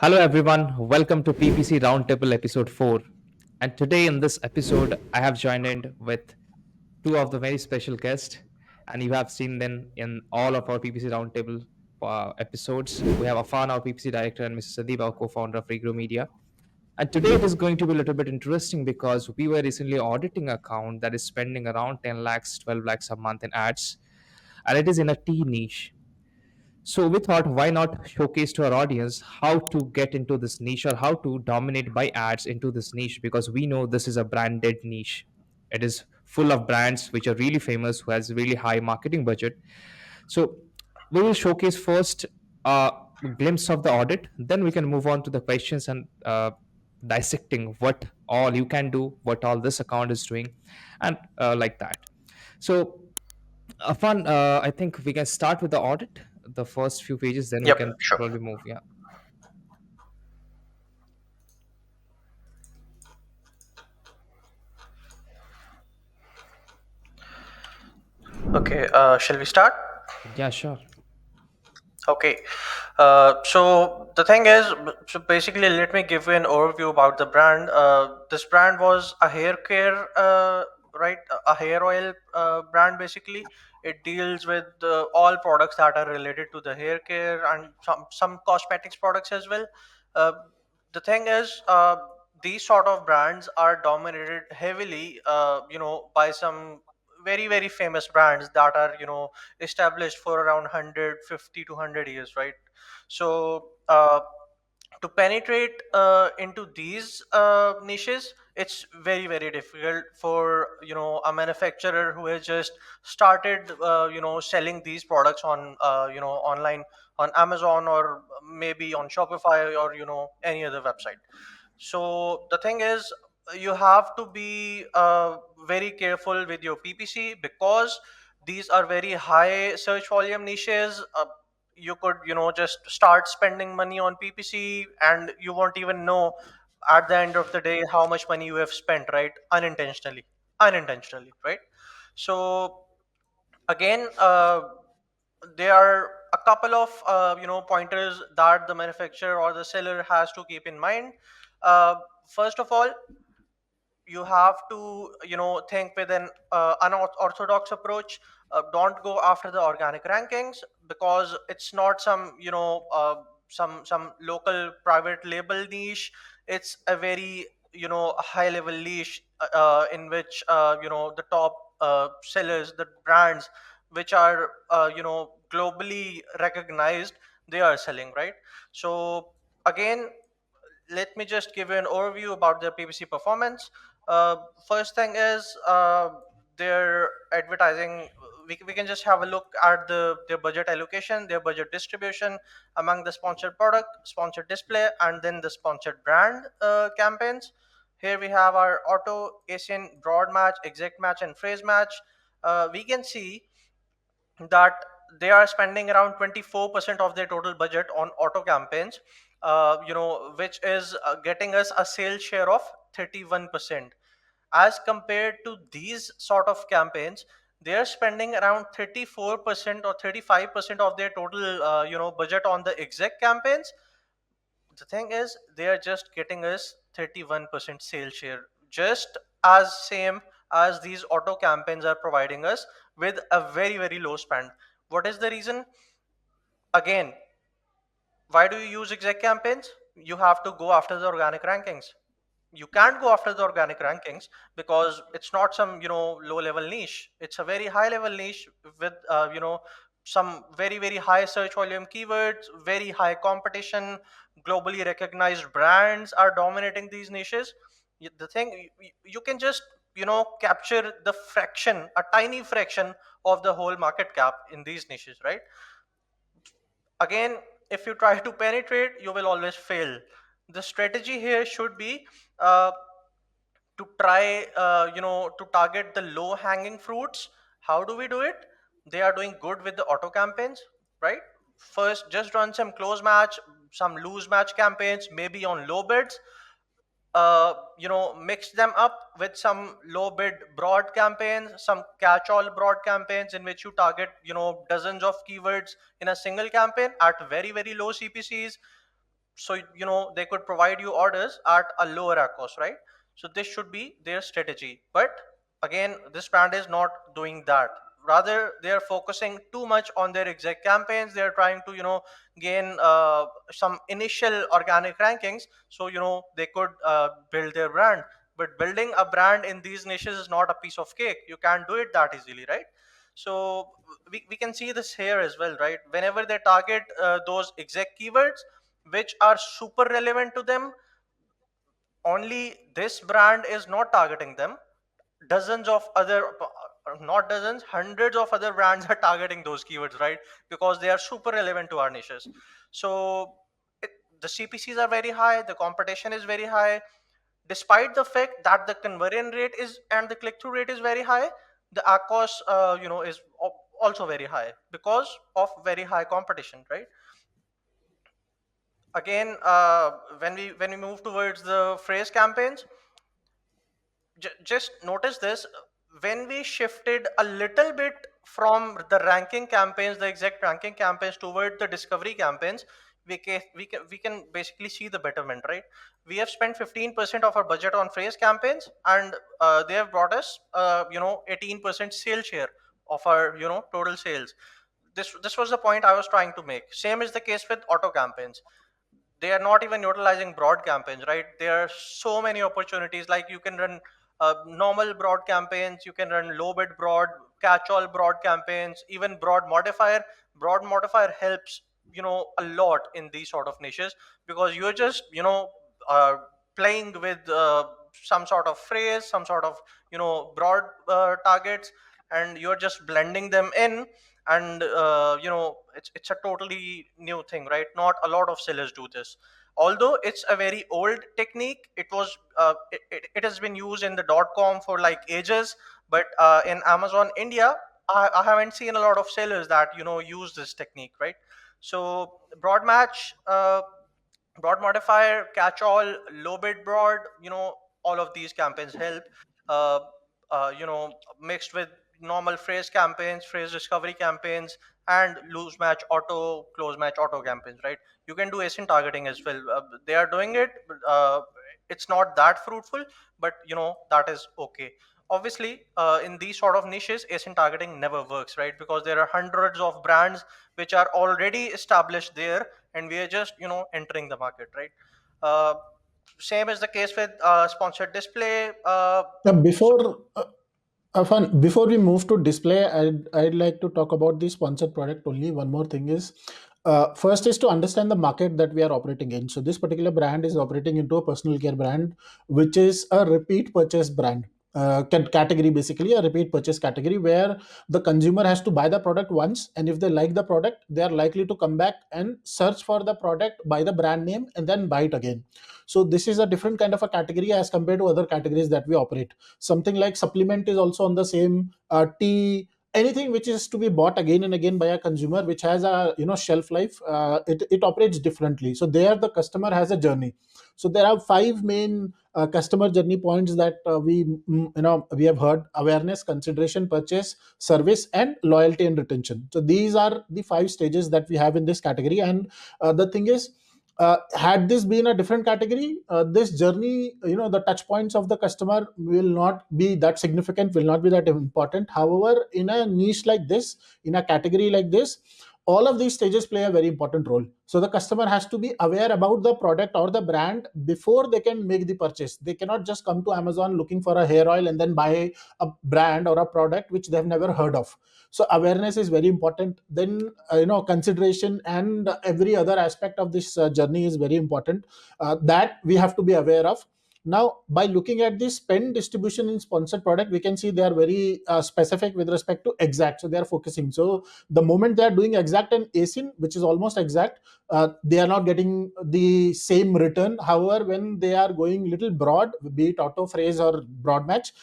Hello, everyone. Welcome to PPC Roundtable Episode 4. And today, in this episode, I have joined in with two of the very special guests. And you have seen them in all of our PPC Roundtable episodes. We have Afan, our PPC director, and Mr. Sandeep, our co founder of Regrow Media. And today, it is going to be a little bit interesting because we were recently auditing an account that is spending around 10 lakhs, 12 lakhs a month in ads. And it is in a tea niche. So we thought, why not showcase to our audience how to get into this niche or how to dominate by ads into this niche? Because we know this is a branded niche. It is full of brands which are really famous, who has really high marketing budget. So we will showcase first a glimpse of the audit, then we can move on to the questions and dissecting what all you can do, what all this account is doing, and like that. So Afan, I think we can start with the audit, the first few pages, then we Yep, can sure. probably move. Yeah. Okay, shall we start? Yeah, sure. Okay. So the thing is, so basically, let me give you an overview about the brand. This brand was a hair care, right? A hair oil brand. Basically, it deals with all products that are related to the hair care and some cosmetics products as well. Uh, the thing is, these sort of brands are dominated heavily, by some very famous brands that are established for around 150 to 100 years, right? So to penetrate into these niches, it's very difficult for a manufacturer who has just started selling these products on online, on Amazon, or maybe on Shopify, or any other website. So the thing is, you have to be very careful with your PPC, because these are very high search volume niches. You could just start spending money on PPC, and you won't even know at the end of the day how much money you have spent, right? Unintentionally, right? So again, there are a couple of pointers that the manufacturer or the seller has to keep in mind. uh, First of all, you have to think with an unorthodox approach. Don't go after the organic rankings, because it's not some some local private label niche. It's a very high level niche, in which the top sellers, the brands which are globally recognized, they are selling, right? So again, let me just give you an overview about their PPC performance. Uh, First thing is, their advertising. We can just have a look at their budget allocation, their budget distribution among the sponsored product, sponsored display, and then the sponsored brand campaigns. Here we have our auto, Asian, broad match, exact match, and phrase match. We can see that they are spending around 24% of their total budget on auto campaigns, which is getting us a sales share of 31%. As compared to these sort of campaigns, they are spending around 34% or 35% of their total budget on the exec campaigns. The thing is, they are just getting us 31% sales share, just as same as these auto campaigns are providing us with a very low spend. What is the reason? Again, why do you use exact campaigns? You have to go after the organic rankings. You can't go after the organic rankings, because it's not some low level niche. It's a very high level niche with some very high search volume keywords, very high competition. Globally recognized brands are dominating these niches. The thing, you can just capture the fraction, a tiny fraction of the whole market cap in these niches, right? Again, if you try to penetrate, you will always fail. The strategy here should be uh, to try to target the low hanging fruits. How do we do it? They are doing good with the auto campaigns, right? First, just run some close match, some loose match campaigns, maybe on low bids. Mix them up with some low bid broad campaigns, some catch all broad campaigns, in which you target dozens of keywords in a single campaign at very low CPCs. so they could provide you orders at a lower cost, right? So this should be their strategy. But again, this brand is not doing that. Rather, they are focusing too much on their exact campaigns. They are trying to gain some initial organic rankings, so they could build their brand. But building a brand in these niches is not a piece of cake. You can't do it that easily, right? So we can see this here as well, right? Whenever they target those exact keywords which are super relevant to them, only this brand is not targeting them. Dozens of other, not dozens, hundreds of other brands are targeting those keywords, right? Because they are super relevant to our niches. So it, the CPCs are very high, the competition is very high. Despite the fact that the conversion rate is and the click-through rate is very high, the ACOS is also very high because of very high competition, right? Again, when we move towards the phrase campaigns, just notice this. When we shifted a little bit from the ranking campaigns, the exact ranking campaigns, toward the discovery campaigns, we can basically see the betterment, right? We have spent 15% of our budget on phrase campaigns, and they have brought us 18% sale share of our total sales. This was the point I was trying to make. Same is the case with auto campaigns. They are not even utilizing broad campaigns, right? There are so many opportunities. Like, you can run normal broad campaigns, you can run low bid broad, catch all broad campaigns, even broad modifier helps a lot in these sort of niches, because you're just uh, playing with some sort of phrase, some sort of broad targets, and you're just blending them in. And it's a totally new thing, right? Not a lot of sellers do this. Although it's a very old technique, it has been used in the .com for like ages. But in Amazon India, I haven't seen a lot of sellers that use this technique, right? So broad modifier, catch all, low bid broad, all of these campaigns help. uh, Mixed with normal phrase campaigns, phrase discovery campaigns, and loose match auto, close match auto campaigns, right? You can do async targeting as well. They are doing it, but, it's not that fruitful, but that is okay. Obviously, in these sort of niches, async targeting never works, right? Because there are hundreds of brands which are already established there, and we are just entering the market, right? uh, Same is the case with sponsored display. So Before we move to display, I'd like to talk about the sponsored product only. One more thing is, first is to understand the market that we are operating in. So this particular brand is operating into a personal care brand, which is a repeat purchase brand. Category, basically a repeat purchase category, where the consumer has to buy the product once, and if they like the product, they are likely to come back and search for the product by the brand name and then buy it again. So this is a different kind of a category as compared to other categories that we operate. Something like supplement is also on the same, tea, anything which is to be bought again and again by a consumer, which has a shelf life, it operates differently. So there the customer has a journey. So there are five main customer journey points that we have heard: awareness, consideration, purchase, service, and loyalty and retention. So these are the five stages that we have in this category. And the thing is, had this been a different category, this journey, the touch points of the customer will not be that significant, will not be that important. However, in a niche like this, in a category like this, all of these stages play a very important role. So the customer has to be aware about the product or the brand before they can make the purchase. They cannot just come to Amazon looking for a hair oil and then buy a brand or a product which they've never heard of. So awareness is very important. Then consideration and every other aspect of this journey is very important, that we have to be aware of. Now, by looking at the spend distribution in sponsored product, we can see they are very specific with respect to exact. So they are focusing. So the moment they are doing exact and async, which is almost exact, they are not getting the same return. However, when they are going little broad, be it auto, phrase, or broad match,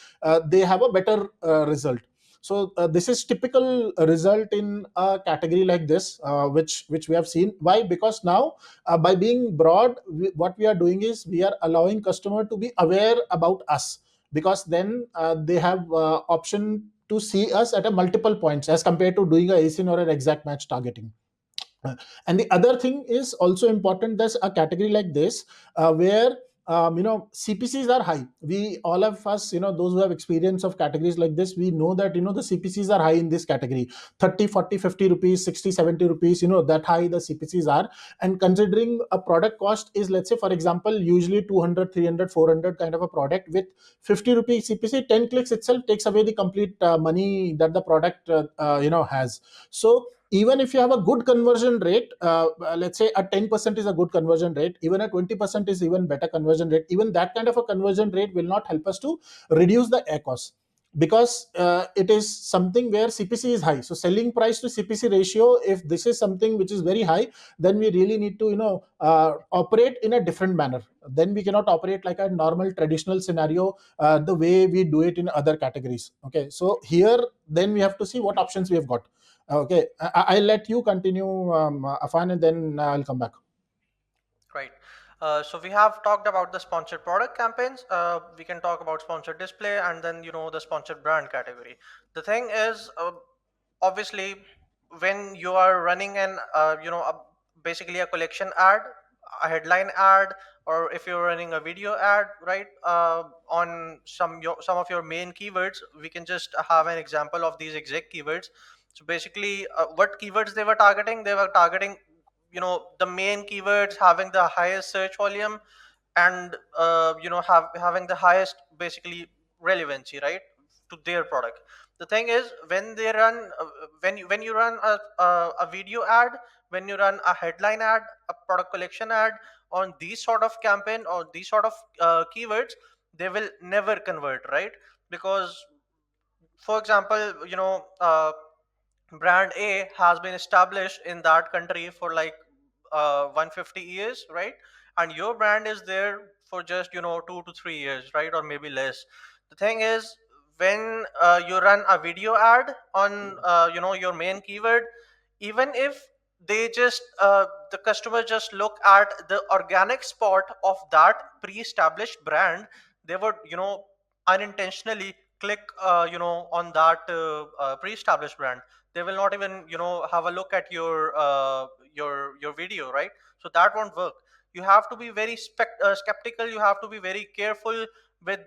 they have a better result. So this is typical result in a category like this, which we have seen. Why? Because now, by being broad, what we are doing is we are allowing customer to be aware about us, because then they have option to see us at a multiple points as compared to doing a ASIN or an exact match targeting. And the other thing is also important. There's a category like this where CPCs are high. We all of us, those who have experience of categories like this, we know that the CPCs are high in this category. 30, 40, 50 rupees, 60, 70 rupees, that high the CPCs are. And considering a product cost is, let's say for example, usually 200, 300, 400 kind of a product, with 50 rupees CPC, 10 clicks itself takes away the complete money that the product has. So even if you have a good conversion rate, let's say a 10% is a good conversion rate, even a 20% is even better conversion rate, even that kind of a conversion rate will not help us to reduce the air cost, because it is something where CPC is high. So selling price to CPC ratio, if this is something which is very high, then we really need to operate in a different manner. Then we cannot operate like a normal traditional scenario, the way we do it in other categories. Okay, so here then we have to see what options we have got. Okay, I'll let you continue, Afan, and then I'll come back. Right. So we have talked about the sponsored product campaigns. We can talk about sponsored display, and then the sponsored brand category. The thing is, obviously, when you are running basically a collection ad, a headline ad, or if you're running a video ad, right, on some of your main keywords, we can just have an example of these exact keywords. So basically, what keywords they were targeting? They were targeting the main keywords having the highest search volume, and having the highest basically relevancy, right, to their product. The thing is, when they run when you run a video ad, when you run a headline ad, a product collection ad on these sort of campaign or these sort of keywords, they will never convert, right? Because, for example, brand A has been established in that country for like 150 years, right? And your brand is there for just 2 to 3 years, right, or maybe less. The thing is, when you run a video ad on your main keyword, even if the customer just look at the organic spot of that pre-established brand, they would unintentionally click on that pre-established brand. They will not even have a look at your video, right? So that won't work. You have to be very skeptical. You have to be very careful with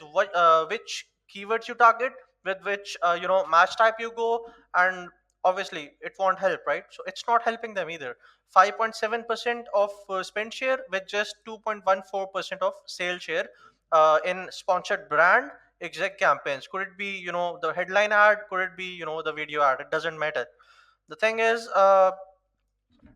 which keywords you target, with which match type you go, and obviously it won't help, right? So it's not helping them either. 5.7% of spend share with just 2.14% of sale share in sponsored brand exact campaigns. Could it be the headline ad? Could it be the video ad? It doesn't matter. The thing is,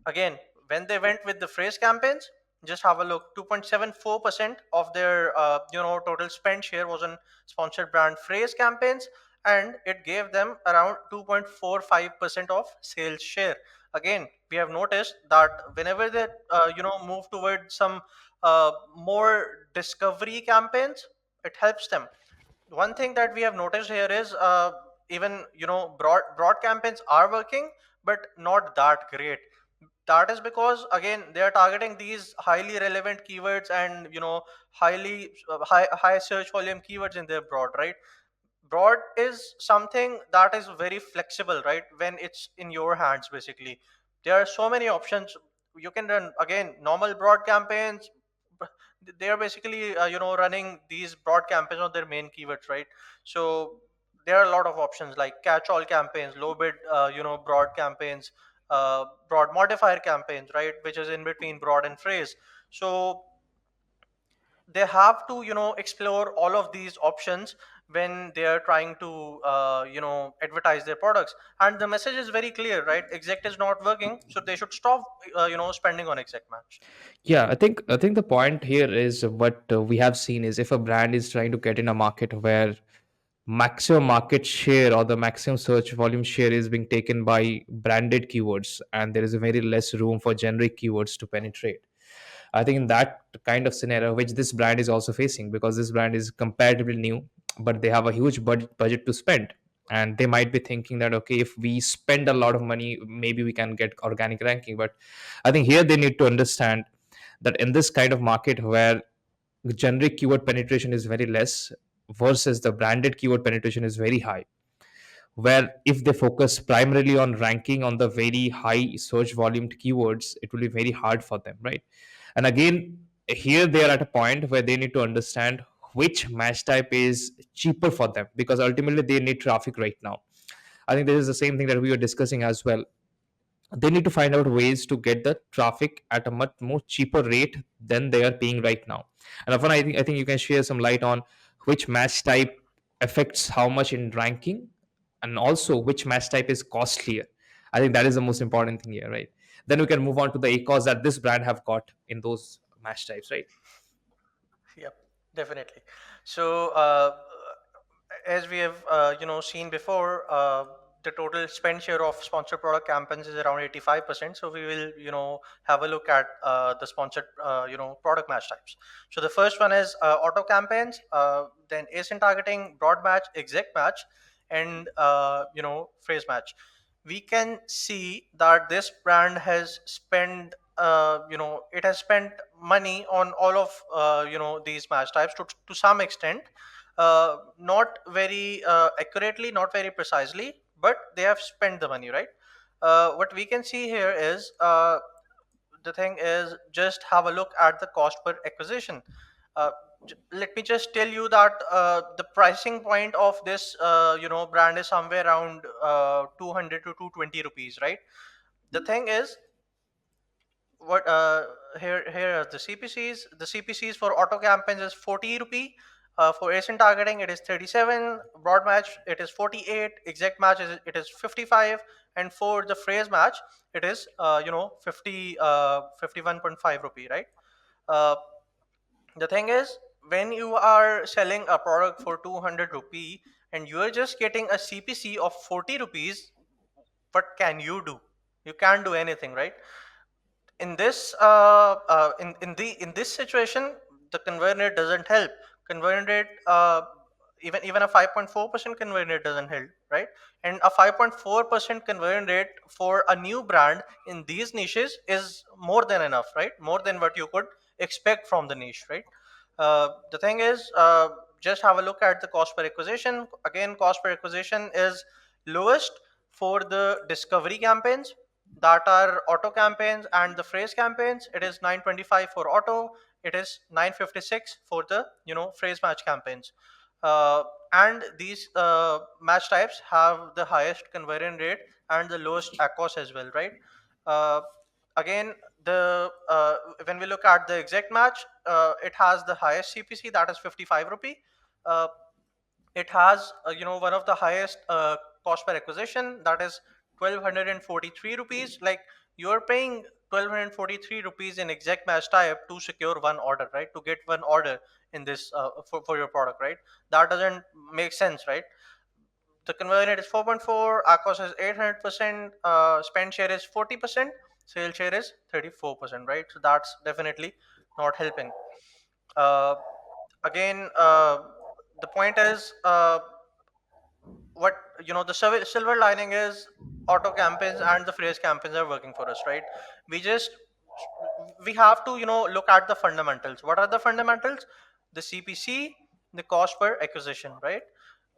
again, when they went with the phrase campaigns, just have a look. 2.74% of their total spend share was on sponsored brand phrase campaigns, and it gave them around 2.45% of sales share. Again, we have noticed that whenever they move toward some more discovery campaigns, it helps them. One thing that we have noticed here is, even broad campaigns are working, but not that great. That is because, again, they are targeting these highly relevant keywords and highly high search volume keywords in their broad, right? Broad is something that is very flexible, right, when it's in your hands. Basically, there are so many options. You can run, again, normal broad campaigns. They are basically running these broad campaigns on their main keywords, right? So there are a lot of options like catch all campaigns, low bid broad campaigns, broad modifier campaigns, right, which is in between broad and phrase. So they have to explore all of these options when they are trying to advertise their products. And the message is very clear, right? Exact is not working, so they should stop spending on exact match. Yeah, I think the point here is what we have seen is if a brand is trying to get in a market where maximum market share or the maximum search volume share is being taken by branded keywords and there is a very less room for generic keywords to penetrate. I think in that kind of scenario, which this brand is also facing, because this brand is comparatively new, but they have a huge budget to spend. And they might be thinking that, okay, if we spend a lot of money, maybe we can get organic ranking. But I think here they need to understand that in this kind of market where generic keyword penetration is very less versus the branded keyword penetration is very high, where if they focus primarily on ranking on the very high search volume keywords, it will be very hard for them, right? And again, here they are at a point where they need to understand which match type is cheaper for them, because ultimately they need traffic right now. I think this is the same thing that we were discussing as well. They need to find out ways to get the traffic at a much more cheaper rate than they are paying right now. And Afan, I think you can share some light on which match type affects how much in ranking, and also which match type is costlier. I think that is the most important thing here, right? Then we can move on to the ACOS that this brand have got in those match types, right? Yep, definitely. So, as we have seen before, the total spend share of sponsored product campaigns is around 85%. So we will have a look at the sponsored product match types. So the first one is auto campaigns, then ASIN targeting, broad match, exact match, and phrase match. We can see that this brand has spent it has spent money on all of these match types to some extent, not very accurately, not very precisely, but they have spent the money, right? What we can see here is, the thing is, just have a look at the cost per acquisition. uh, Let me just tell you that the pricing point of this brand is somewhere around 200 to 220 rupees, right? The thing is, what here are the CPCs. The CPCs for auto campaigns is 40 rupee. For ASIN targeting, it is 37. Broad match, it is 48. Exact match, it is 55. And for the phrase match, it is 51.5 rupee, right? uh, the thing is, when you are selling a product for 200 rupee and you are just getting a CPC of 40 rupees, what can you do? You can't do anything, right? In this in this situation, the conversion rate doesn't help. Conversion rate, even a 5.4% conversion rate doesn't help, right? And a 5.4% conversion rate for a new brand in these niches is more than enough, right? More than what you could expect from the niche, right? The thing is, just have a look at the cost per acquisition. Again, cost per acquisition is lowest for the discovery campaigns, that are auto campaigns, and the phrase campaigns. It is 925 for auto, it is 956 for the phrase match campaigns. uh, and these match types have the highest conversion rate and the lowest acos as well, right? uh, Again, the when we look at the exact match, it has the highest CPC, that is 55 rupee. uh, it has one of the highest cost per acquisition, that is 1243 rupees. Like, you're paying 1243 rupees in exact match type to secure one order, right? To get one order in this for your product, right? That doesn't make sense, right? The conversion rate is 4.4, ACOS is 800%, spend share is 40%, sale share is 34%, right? So that's definitely not helping. uh, Again, the point is, what the silver lining is, auto campaigns and the phrase campaigns are working for us, right? we just we have to look at the fundamentals. What are the fundamentals? The CPC, the cost per acquisition, right?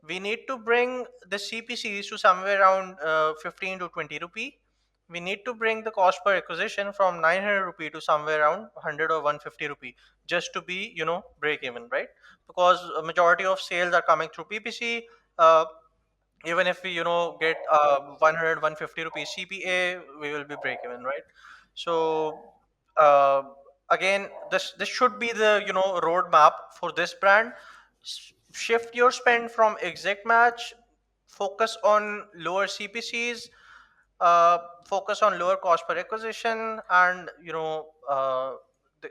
We need to bring the CPCs to somewhere around 15 to 20 rupee. We need to bring the cost per acquisition from 900 rupee to somewhere around 100 or 150 rupee, just to be break even, right? Because a majority of sales are coming through PPC. uh, Even if we get 100 rupees CPA, we will be break even, right? So, uh, again, this should be the roadmap for this brand. Shift your spend from exact match, focus on lower CPCs, focus on lower cost per acquisition, and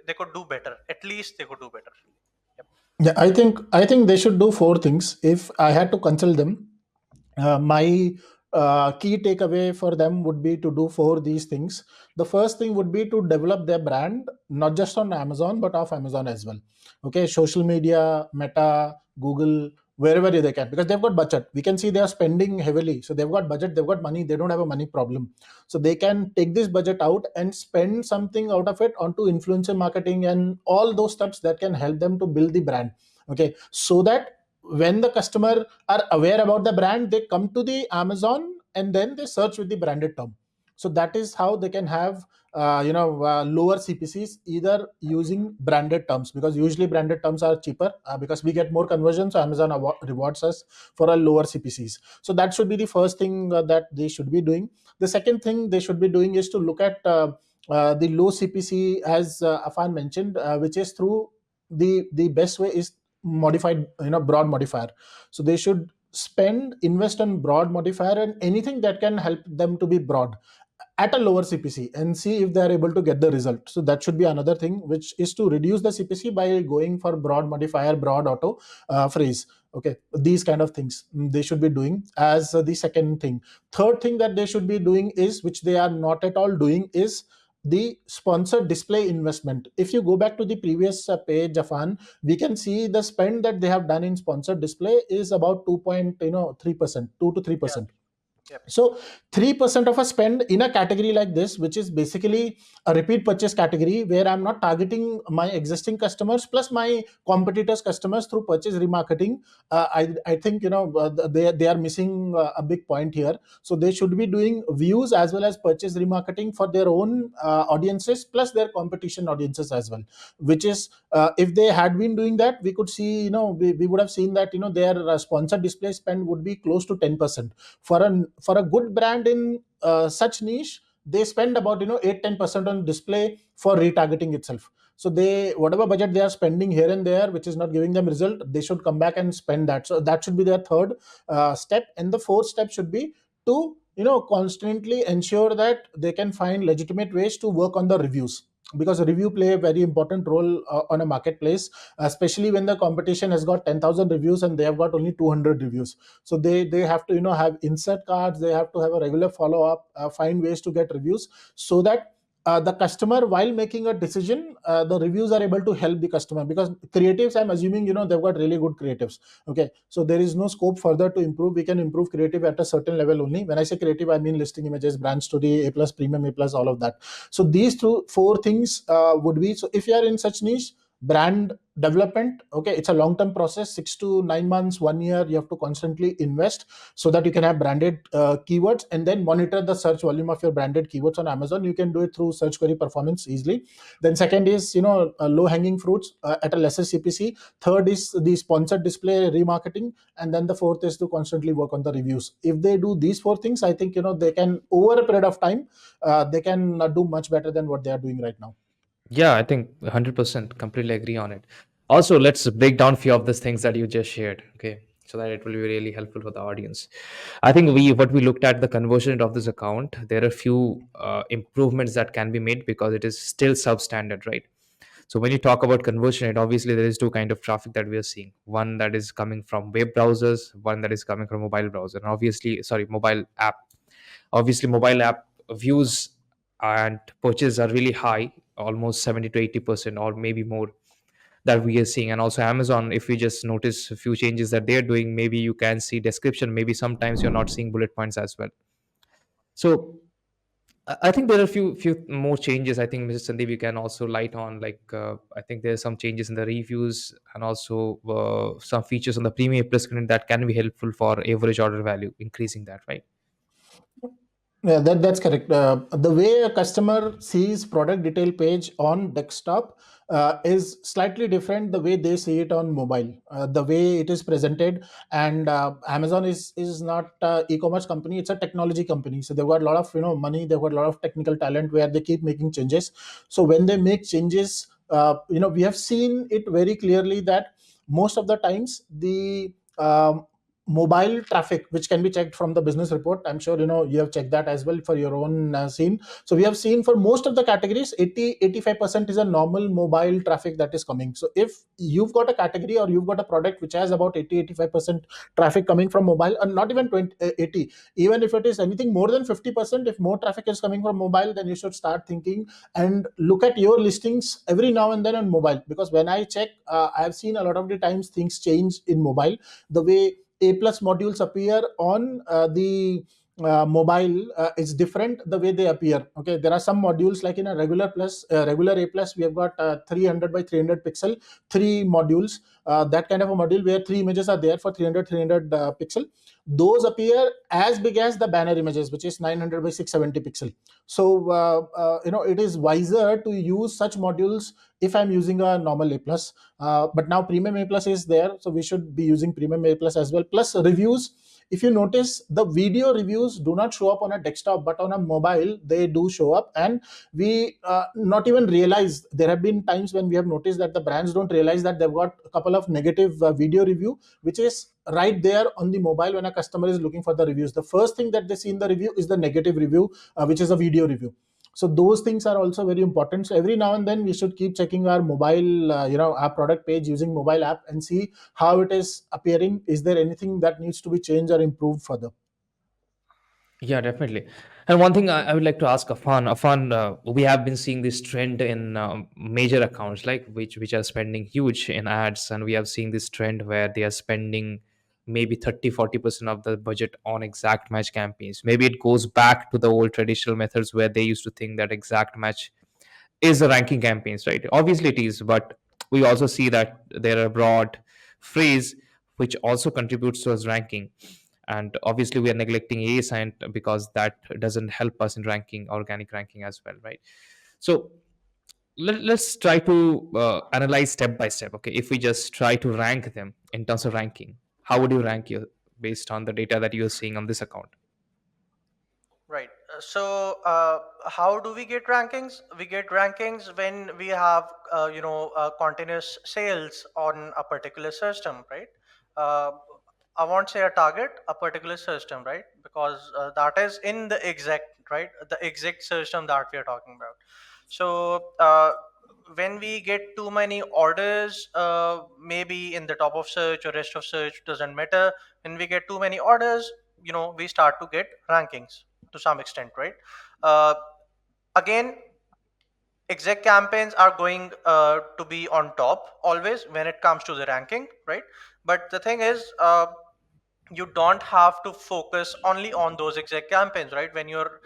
they could do better. At least they could do better. Yep. Yeah, I think they should do four things. If I had to consult them, my key takeaway for them would be to do four these things. The first thing would be to develop their brand not just on Amazon but off Amazon as well. Okay, social media, Meta, Google, wherever they can, because they've got budget. We can see they are spending heavily, so they've got budget, they've got money, they don't have a money problem. So they can take this budget out and spend something out of it onto influencer marketing and all those steps that can help them to build the brand. Okay, so that when the customer are aware about the brand, they come to the Amazon and then they search with the branded term. So that is how they can have lower CPCs, either using branded terms, because usually branded terms are cheaper, because we get more conversions, so Amazon rewards us for a lower CPCs. So that should be the first thing that they should be doing. The second thing they should be doing is to look at the low CPC, as Afan mentioned, which is through the best way is modified, broad modifier. So they should invest on broad modifier and anything that can help them to be broad at a lower CPC, and see if they are able to get the result. So that should be another thing, which is to reduce the CPC by going for broad modifier, broad auto, phrase. Okay, these kind of things they should be doing as the second thing. Third thing that they should be doing is, which they are not at all doing, is the sponsored display investment. If you go back to the previous page, Afan, we can see the spend that they have done in sponsored display is about 2.3%, 2 to Yeah. 3%. Yep. So 3% of a spend in a category like this, which is basically a repeat purchase category, where I'm not targeting my existing customers plus my competitors' customers through purchase remarketing. I think they are missing a big point here. So they should be doing views as well as purchase remarketing for their own audiences plus their competition audiences as well. Which is, if they had been doing that, we could see, we would have seen that their sponsored display spend would be close to 10%. For a good brand in such niche, they spend about 8-10% on display for retargeting itself. So they, whatever budget they are spending here and there, which is not giving them result, they should come back and spend that. So that should be their third step. And the fourth step should be to constantly ensure that they can find legitimate ways to work on the reviews, because review play a very important role on a marketplace, especially when the competition has got 10,000 reviews and they have got only 200 reviews. So they have to have insert cards, they have to have a regular follow up, find ways to get reviews, so that the customer, while making a decision, the reviews are able to help the customer. Because creatives, I'm assuming they've got really good creatives. Okay, so there is no scope further to improve. We can improve creative at a certain level only. When I say creative, I mean listing images, brand story, A plus, premium, A plus, all of that. So these four things would be. So if you are in such niche, brand development, okay, it's a long term process, 6 to 9 months, 1 year, you have to constantly invest so that you can have branded keywords, and then monitor the search volume of your branded keywords on Amazon. You can do it through search query performance easily. Then second is low hanging fruits at a lesser CPC. Third is the sponsored display remarketing, and then the fourth is to constantly work on the reviews. If they do these four things, I think they can, over a period of time, they can do much better than what they are doing right now. Yeah, I think 100% completely agree on it. Also, let's break down few of these things that you just shared, okay? So that it will be really helpful for the audience. I think what we looked at the conversion rate of this account, there are few improvements that can be made because it is still substandard, right? So when you talk about conversion rate, obviously there is two kind of traffic that we are seeing. One that is coming from web browsers, one that is coming from mobile browser, and obviously, sorry, mobile app. Obviously, mobile app views and purchases are really high, almost 70 to 80%, or maybe more, that we are seeing. And also Amazon, if we just notice a few changes that they're doing, maybe you can see description, maybe sometimes you're not seeing bullet points as well. So I think there are few more changes. I think Mr. Sandeep, you can also light on, like I think there's some changes in the reviews, and also some features on the premium plus content that can be helpful for average order value, increasing that, right? Yeah, that's correct. The way a customer sees product detail page on desktop is slightly different the way they see it on mobile. The way it is presented, and Amazon is not a e-commerce company; it's a technology company. So they've got a lot of money, they've got a lot of technical talent where they keep making changes. So when they make changes, we have seen it very clearly that most of the times the mobile traffic, which can be checked from the business report, I'm sure you have checked that as well for your own scene. So we have seen for most of the categories, 80-85% is a normal mobile traffic that is coming. So if you've got a category or you've got a product which has about 80-85% traffic coming from mobile, and not even 80, even if it is anything more than 50%, if more traffic is coming from mobile, then you should start thinking and look at your listings every now and then on mobile. Because when I check, I've seen a lot of the times things change in mobile. The way A plus modules appear on the mobile, it's different the way they appear. Okay, there are some modules like in a regular plus, regular A plus, we have got 300 by 300 pixel, three modules. That kind of a module where three images are there for 300 pixel. Those appear as big as the banner images, which is 900 by 670 pixel. So it is wiser to use such modules if I'm using a normal A plus. But now premium A plus is there, so we should be using premium A plus as well. Plus reviews, if you notice, the video reviews do not show up on a desktop, but on a mobile they do show up. And we not even realize, there have been times when we have noticed that the brands don't realize that they've got a couple of negative video review, which is right there on the mobile. When a customer is looking for the reviews, the first thing that they see in the review is the negative review, which is a video review. So those things are also very important. So every now and then we should keep checking our mobile, our product page using mobile app, and see how it is appearing. Is there anything that needs to be changed or improved further? Yeah, definitely. And one thing I would like to ask Afan, we have been seeing this trend in major accounts like which are spending huge in ads, and we have seen this trend where they are spending maybe 30-40% of the budget on exact match campaigns. Maybe it goes back to the old traditional methods where they used to think that exact match is the ranking campaigns, right? Obviously it is, but we also see that there are broad phrase which also contributes towards ranking. And obviously we are neglecting asint because that doesn't help us in ranking, organic ranking as well, right? So let's try to analyze step by step. Okay, if we just try to rank them in terms of ranking, how would you rank you based on the data that you're seeing on this account? Right. So, how do we get rankings? We get rankings when we have, continuous sales on a particular system, right? Uh, I won't say a target, a particular system, right? Because that is in the exact, right? The exact system that we are talking about. So, when we get too many orders, maybe in the top of search or rest of search, doesn't matter. When we get too many orders, we start to get rankings to some extent, right? uh, Again, exact campaigns are going to be on top always when it comes to the ranking, right? But the thing is, you don't have to focus only on those exact campaigns, right? When you're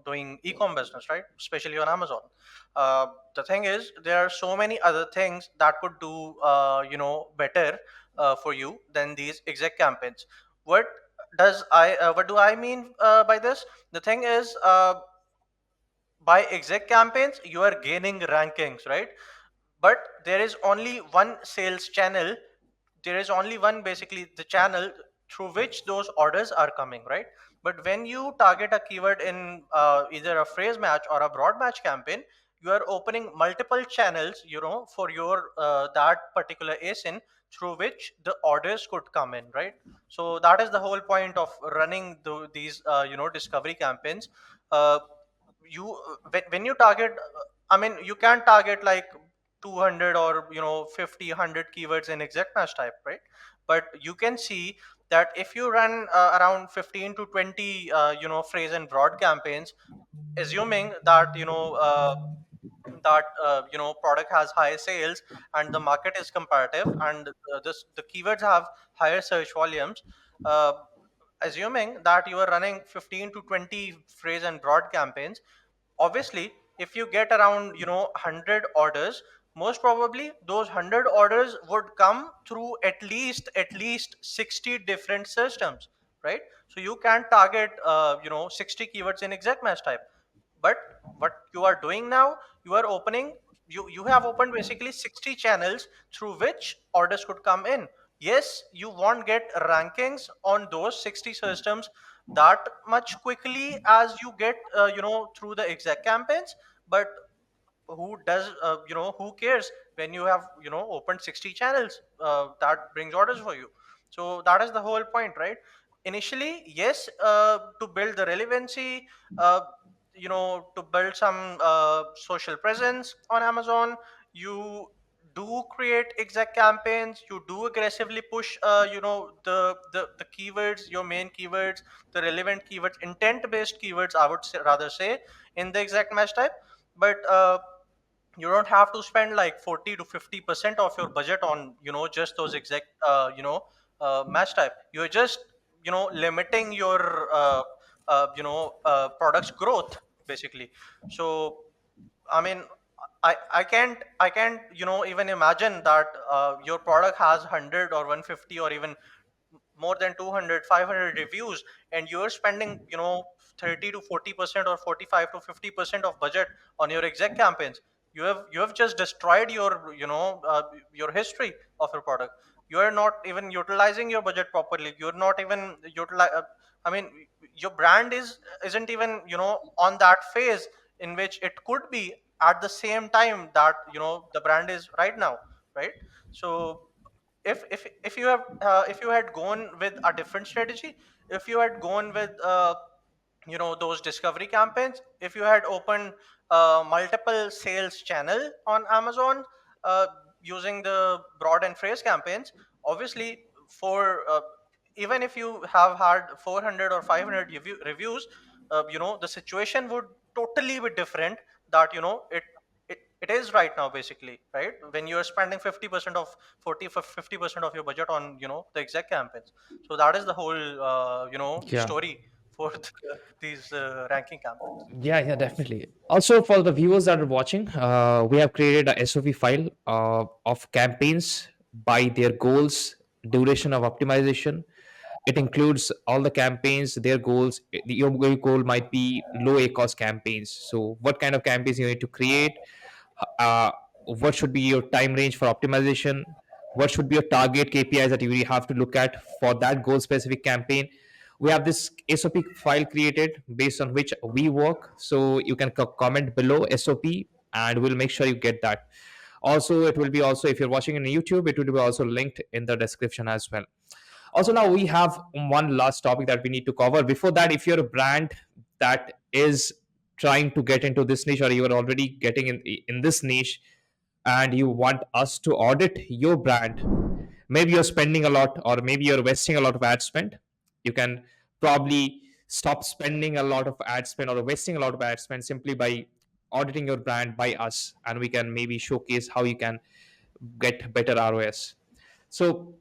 doing e-com business, right, especially on Amazon. The thing is, there are so many other things that could do better for you than these exact campaigns. what what do I mean by this? The thing is, by exact campaigns you are gaining rankings, right? But there is only one sales channel. There is only one, basically the channel through which those orders are coming, right? But when you target a keyword in either a phrase match or a broad match campaign, you are opening multiple channels, for your that particular asin, through which the orders could come in, right? So that is the whole point of running these discovery campaigns. uh, when you target, I mean, you can target like 200 or 50 100 keywords in exact match type, right? But you can see that if you run around 15 to 20 phrase and broad campaigns, assuming that product has high sales and the market is comparative, and the keywords have higher search volumes, uh, assuming that you are running 15 to 20 phrase and broad campaigns, obviously if you get around 100 orders, most probably those 100 orders would come through at least 60 different systems, right? So you can target 60 keywords in exact match type. But what you are doing now, you are opening, you have opened basically 60 channels through which orders could come in. Yes, you won't get rankings on those 60 systems that much quickly as you get through the exact campaigns. But who cares when you have opened 60 channels that brings orders for you? So that is the whole point, right? Initially, yes, to build the relevancy, uh, to build some social presence on Amazon, you do create exact campaigns, you do aggressively push the keywords, your main keywords, the relevant keywords, intent based keywords, I would rather say, in the exact match type. But you don't have to spend like 40 to 50% of your budget on just those exact match type. You're just limiting your product's growth basically. So I mean, I can't even imagine that your product has 100 or 150 or even more than 200, 500 reviews, and you're spending 30 to 40% or 45 to 50% of budget on your exec campaigns. You have just destroyed your history of your product. You are not even utilizing your budget properly. You're not even utilize I mean, your brand isn't even on that phase in which it could be at the same time that the brand is right now, right? So if you had gone with a different strategy, if you had gone with those discovery campaigns, if you had opened multiple sales channel on Amazon uh, using the broad and phrase campaigns, obviously for even if you have had 400 or 500 reviews, the situation would totally be different. That it is right now basically, right, when you're spending 50% of 50% of your budget on the exact campaigns. So that is the whole Yeah. story for these ranking campaigns. Yeah, definitely. Also, for the viewers that are watching, we have created a SOV file of campaigns by their goals, duration of optimization. It includes all the campaigns, their goals. Your goal might be low ACOS campaigns. So, what kind of campaigns you need to create? Uh, what should be your time range for optimization? What should be your target KPIs that you really have to look at for that goal specific campaign? We have this SOP file created based on which we work. So you can comment below SOP and we'll make sure you get that. Also, it will be also, if you're watching in YouTube, it will be also linked in the description as well. Also, now we have one last topic that we need to cover. Before that, if you're a brand that is trying to get into this niche or you are already getting in this niche and you want us to audit your brand, maybe you're spending a lot or maybe you're wasting a lot of ad spend, you can probably stop spending a lot of ad spend or wasting a lot of ad spend simply by auditing your brand by us, and we can maybe showcase how you can get better ROS. So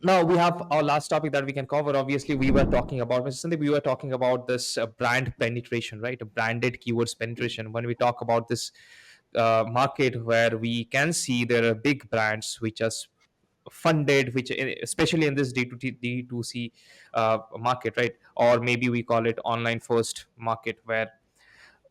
now we have our last topic that we can cover. Obviously, we were talking about, Mr. Sandeep, we were talking about this brand penetration, right? Branded keywords penetration. When we talk about this market where we can see there are big brands which are funded, which especially in this D2C market, right? Or maybe we call it online first market, where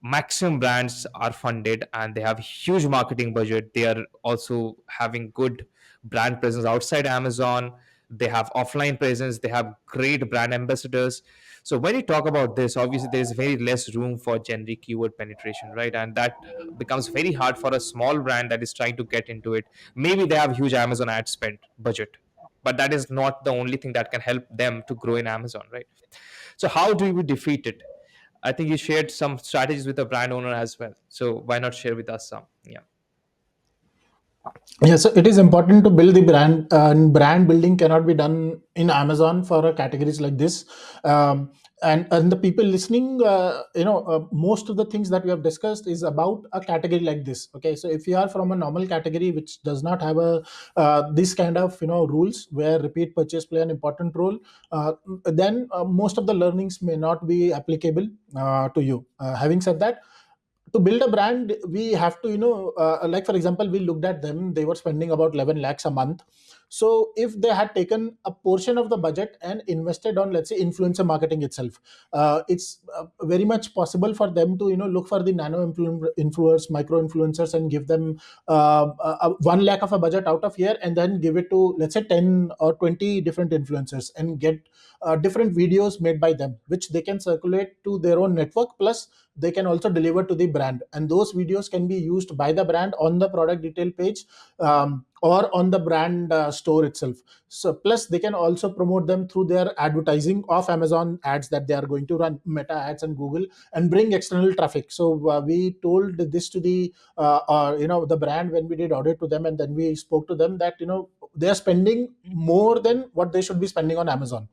maximum brands are funded and they have huge marketing budget. They are also having good brand presence outside Amazon. They have offline presence, they have great brand ambassadors. So when you talk about this, obviously there is very less room for generic keyword penetration, right? And that becomes very hard for a small brand that is trying to get into it. Maybe they have huge Amazon ad spend budget, but that is not the only thing that can help them to grow in Amazon, right? So how do we defeat it? I think you shared some strategies with the brand owner as well. So why not share with us some? Yeah. Yeah, so it is important to build the brand, and brand building cannot be done in Amazon for categories like this. Um, and the people listening, most of the things that we have discussed is about a category like this. Okay, so if you are from a normal category which does not have a this kind of rules where repeat purchase play an important role, then most of the learnings may not be applicable to you. Having said that, to build a brand we have to like for example, we looked at them, they were spending about 11 lakhs a month. So if they had taken a portion of the budget and invested on, let's say, influencer marketing itself, it's very much possible for them to look for the nano influencers, micro influencers, and give them 1 lakh of a budget out of here, and then give it to, let's say, 10 or 20 different influencers and get different videos made by them, which they can circulate to their own network, plus they can also deliver to the brand, and those videos can be used by the brand on the product detail page, or on the brand store itself. So plus they can also promote them through their advertising of Amazon ads that they are going to run, Meta ads and Google, and bring external traffic. So we told this to the the brand when we did audit to them, and then we spoke to them that they are spending more than what they should be spending on Amazon.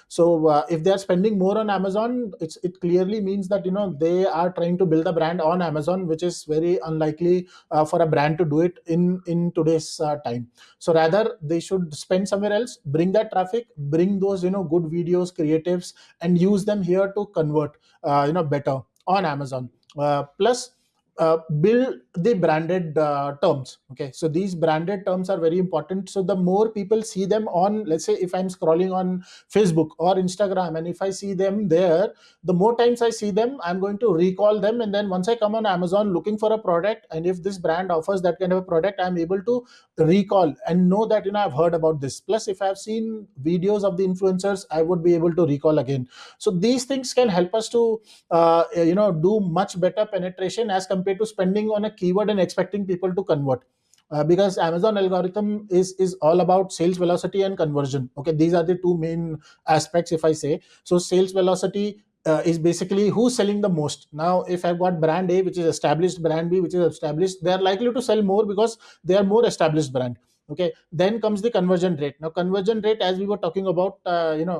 So if they are spending more on Amazon, it clearly means that they are trying to build a brand on Amazon, which is very unlikely for a brand to do it in today's time. So rather they should spend somewhere else, bring that traffic, bring those good videos, creatives, and use them here to convert better on Amazon. Plus build the branded terms. Okay, so these branded terms are very important. So the more people see them on, let's say if I'm scrolling on Facebook or Instagram, and if I see them there, the more times I see them, I'm going to recall them. And then once I come on Amazon looking for a product, and if this brand offers that kind of a product, I'm able to recall and know that I've heard about this. Plus, if I've seen videos of the influencers, I would be able to recall again. So these things can help us to do much better penetration as compared to spending on a keyword and expecting people to convert. Because Amazon algorithm is all about sales velocity and conversion. Okay, these are the two main aspects, if I say so. Sales velocity is basically who's selling the most. Now if I've got brand A which is established, brand B which is established, they are likely to sell more because they are more established brand. Okay, then comes the conversion rate. Now conversion rate, as we were talking about,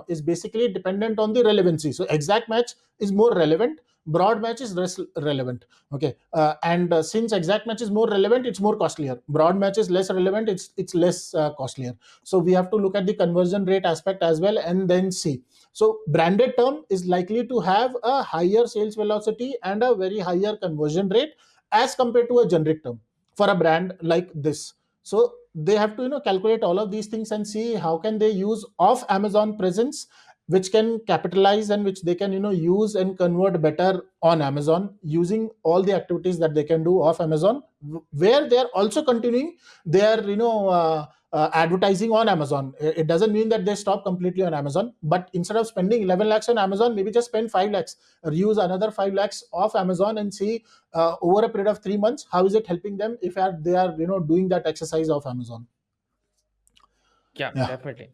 is basically dependent on the relevancy. So exact match is more relevant, broad match is less relevant. Okay, and since exact match is more relevant, it's more costlier. Broad match is less relevant, it's less costlier. So we have to look at the conversion rate aspect as well, and then see. So branded term is likely to have a higher sales velocity and a very higher conversion rate as compared to a generic term for a brand like this. So they have to calculate all of these things and see how can they use off Amazon presence, which can capitalize and which they can use and convert better on Amazon, using all the activities that they can do off Amazon, where they are also continuing their advertising on Amazon. It doesn't mean that they stop completely on Amazon, but instead of spending 11 lakhs on Amazon, maybe just spend 5 lakhs or use another 5 lakhs off Amazon, and see over a period of 3 months how is it helping them if they are doing that exercise of Amazon. Yeah, Yeah. definitely.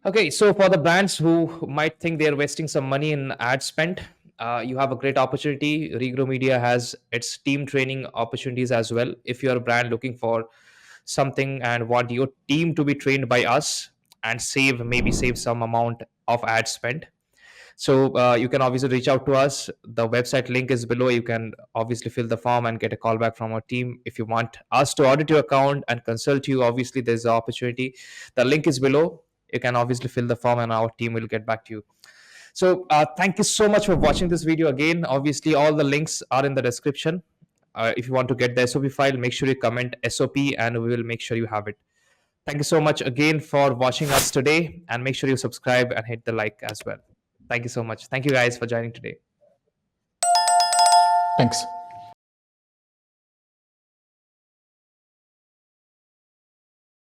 Okay, so for the brands who might think they're wasting some money in ad spend, you have a great opportunity. Regrow Media has its team training opportunities as well. If you're a brand looking for something and want your team to be trained by us and save some amount of ad spend, so you can obviously reach out to us. The website link is below. You can obviously fill the form and get a call back from our team. If you want us to audit your account and consult you, obviously there's the opportunity. The link is below. You can obviously fill the form and our team will get back to you. So thank you so much for watching this video again. Obviously all the links are in the description. If you want to get the SOP file, make sure you comment SOP and we will make sure you have it. Thank you so much again for watching us today, and make sure you subscribe and hit the like as well. Thank you so much. Thank you guys for joining today. Thanks.